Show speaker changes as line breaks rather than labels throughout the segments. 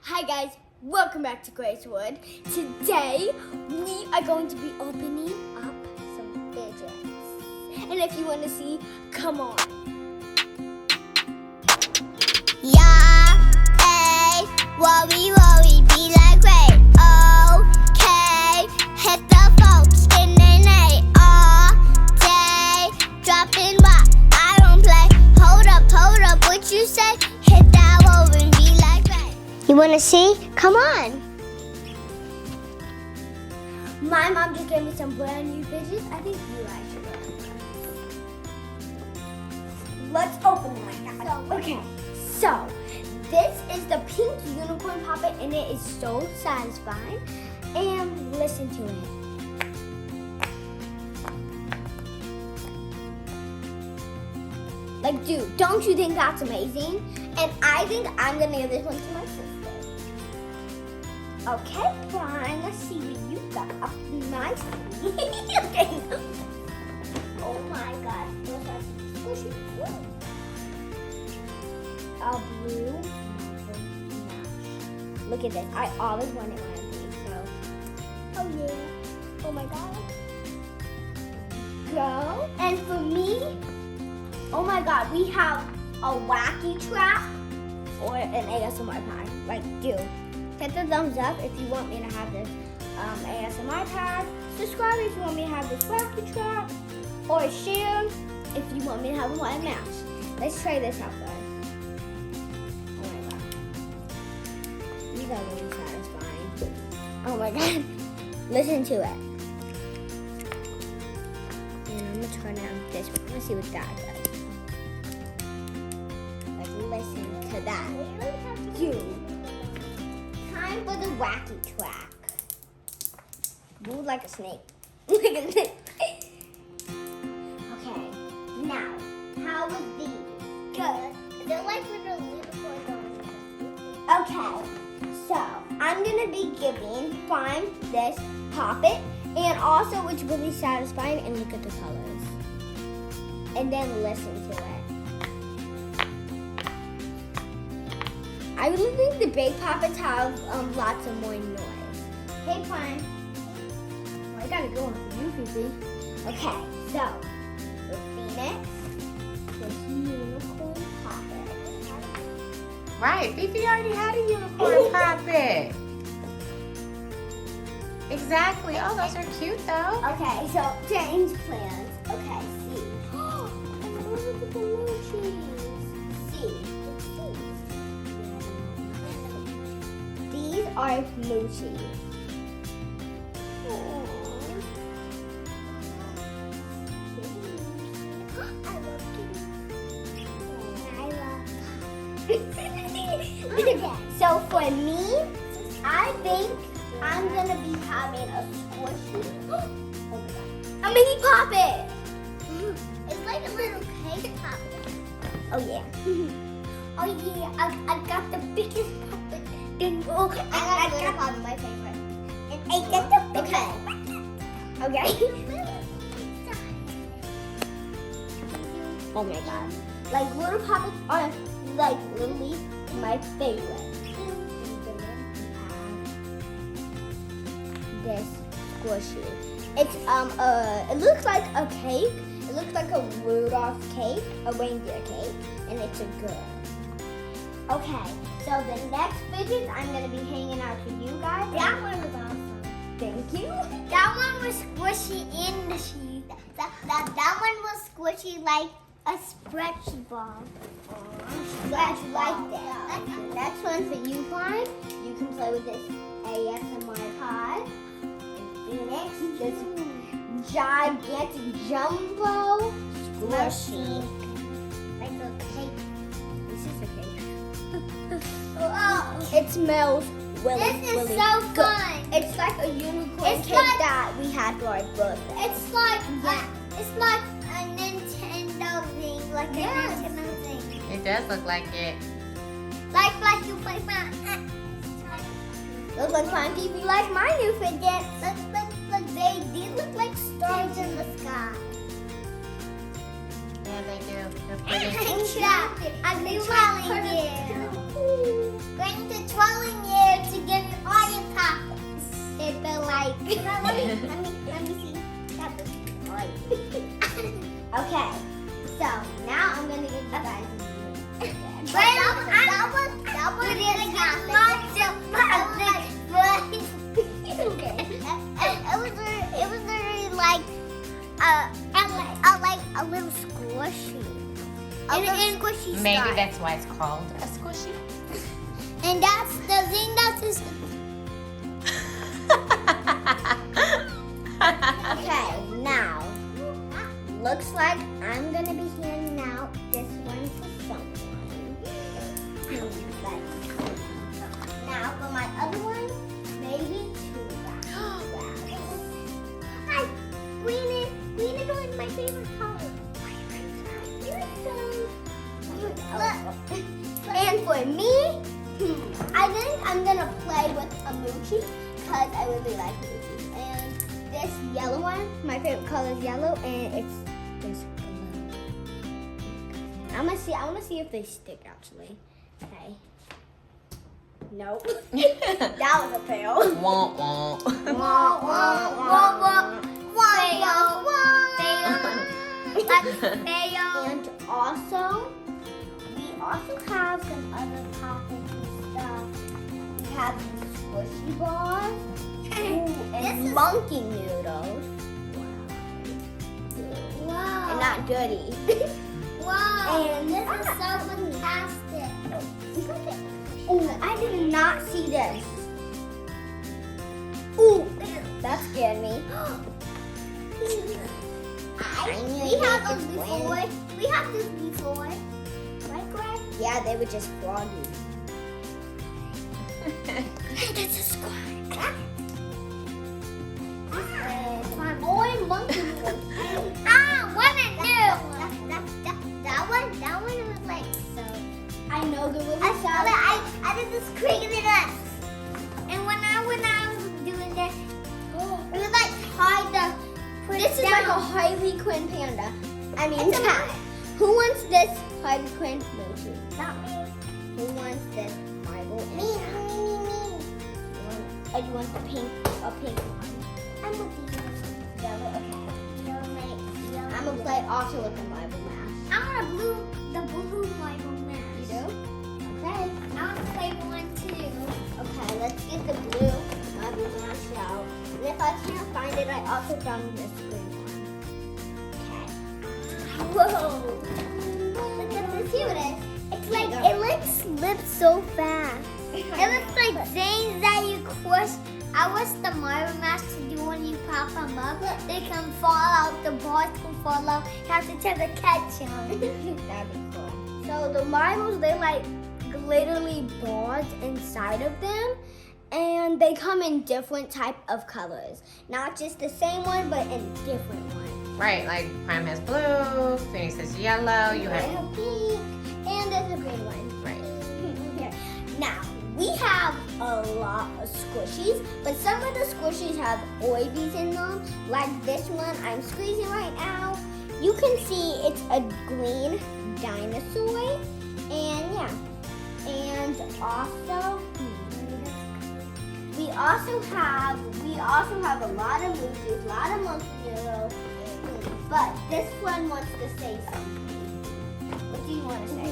Hi guys, welcome back to Gracewood. Today we are going to be opening up some fidgets. And if you want to see, come on.
Yeah, hey, worry, be like great. Okay, hit the folks in the night all day. Dropping rock, I don't play. Hold up, what you say? Hit that wall and be like great. You wanna see? Come on.
My mom just gave me some brand new fidgets. I think you guys should learn them. Let's open them. Okay, so this is the pink unicorn puppet and it is so satisfying. And listen to it. Like, dude, don't you think that's amazing? And I think I'm gonna give this one to my sister. Okay, Prime, let's see what you got up nicely. Okay. Oh my God, those are squishy. A blue match. Look at this. I always wanted one of these, so. Oh yeah. Oh my God. Go. And for me, oh my God, we have a wacky trap or an ASMR pad. Like, dude, hit the thumbs up if you want me to have this ASMR pad. Subscribe if you want me to have this wacky trap. Or share if you want me to have a live match. Let's try this out, guys. Oh my God. These are really satisfying. Oh my God. Listen to it. And I'm gonna turn on this one. Let's see what that does. Listen to that. Dude. Time for the wacky track. Move like a snake. Like a snake. Okay. Now, how was these? Good.
They're like little unicorns.
Okay. So, I'm going to be giving Prime this puppet and also it's really satisfying and look at the colors. And then listen to it. I really think the big puppets have lots of more noise. Hey, Prime. Oh, I gotta go on for you, Fifi. Okay, so for Phoenix, the unicorn puppet.
Right, Fifi already had a unicorn puppet. Exactly. Oh, those are cute though.
Okay, so change plans. Okay, see. Oh, look at the emojis. See. These are Moochies.
I love
So for me, I think I'm gonna be having a squishy. Oh my God. A mini puppet.
It's like a little cake puppet.
Oh yeah. Oh yeah, I got the biggest puppet. Oh,
I got a little puppet, my favorite.
And I got the biggest. Okay. Oh my God. Like little puppets are like literally my favorite. This squishy. It's it looks like a cake. It looks like a Rudolph cake, a reindeer cake, and it's a girl. Okay, so the next fidget I'm gonna be hanging out to you guys.
That one was awesome.
Thank you.
That one was squishy in the sheet. That one was squishy like a stretchy ball.
Glad you like that. The next one for you, Prime. You can play with this ASMR pod. Phoenix, this gigantic jumbo squishy.
Like a cake.
This is a cake.
Oh,
It smells really,
this is
really
so
good.
fun.
It's like a unicorn
It's
cake
like-
that we had for our birthday.
It's like it's like a Nintendo thing, like a
Yes.
Nintendo thing.
It does look like it.
Like you play
Looks like Prime Phe like my new fidget.
Look, they look like stars in the sky.
Yeah, they do. They're pretty.
I'm trolling you. Going to trolling you.
Let me see. That looks great. Okay, so now I'm gonna give you guys.
That was really it was literally like a little squishy. Squishy
Maybe
style.
that's why it's called a squishy.
And that's the thing that's
Okay, now looks like I'm gonna be handing out this one to someone. Now for my other one, maybe two bags.
Hi, green is my favorite color.
Here it goes. And for me, I think I'm gonna play with a moochie because I really like moochies. And this yellow one, my favorite color is yellow, and it's this blue. I wanna see if they stick actually. Okay. Nope. That was a fail.
Womp womp.
And also, we also have some other toppings and stuff. We have these squishy bars and monkey noodles.
Wow.
And not dirty.
Wow.
And
This is so fantastic.
Ooh, I did not see this. Ooh, that scared me.
We have those before. We have this before. Right, Greg?
Yeah, they were just froggy.
That's a squad.
My boy monkey noodles.
What it do? That one was like so.
I know there was
I saw that. I did this crazy nuts. And when I was doing that, it was like hard to put
This
it
is
down.
like a Harley Quinn panda. I mean cat. Who wants this Harley Quinn mochi?
Not me.
Who wants this marble and
Me.
cat? Or do you want the pink one?
I'm with you.
Yellow, okay.
Yellow.
I'm gonna play also with the marble mash.
I want the blue marble mash.
You do? Okay.
I want to play one too.
Okay, let's get the blue marble mash out. And if I can't find it, I also found this green one. Okay.
Whoa! Look at this. See what it is? It's like it slips so fast. It looks like things that you crush. I wish the marble mash to do when you pop them up. They can fall out. The balls can fall out. You have to try to catch them.
That'd be cool. So the marbles, they like glittery balls inside of them, and they come in different type of colors. Not just the same one, but in different ones.
Right, like Prime has blue, Phoenix has yellow, you
I
have
have pink, and there's a green one.
right.
Okay. Now we have a lot of squishies, but some of the squishies have oibies in them, like this one I'm squeezing right now. You can see it's a green dinosaur, and yeah, and also we also have a lot of movies, a lot of monkey noodles, but this one wants to say something. What do you want to say?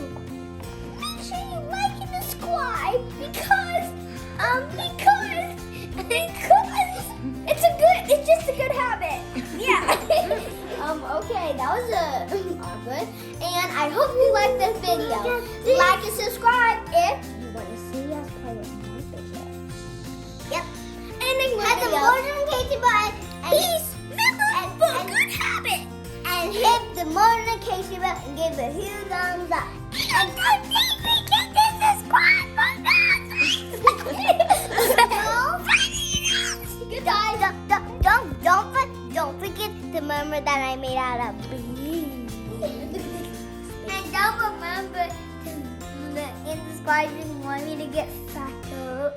Make sure you like and subscribe because
it's just a good habit. Yeah. Okay, that was awkward. And I hope you liked this video. Like and subscribe if you want to see us play with more Fidget. Yep. Ending
hit the
video.
notification button.
Peace. For good habit.
And hit the notification button and give a huge thumbs up. And don't forget to subscribe for that. Don't forget to remember that I made out of bees. And don't remember to in subscribe if you want me to get fatter.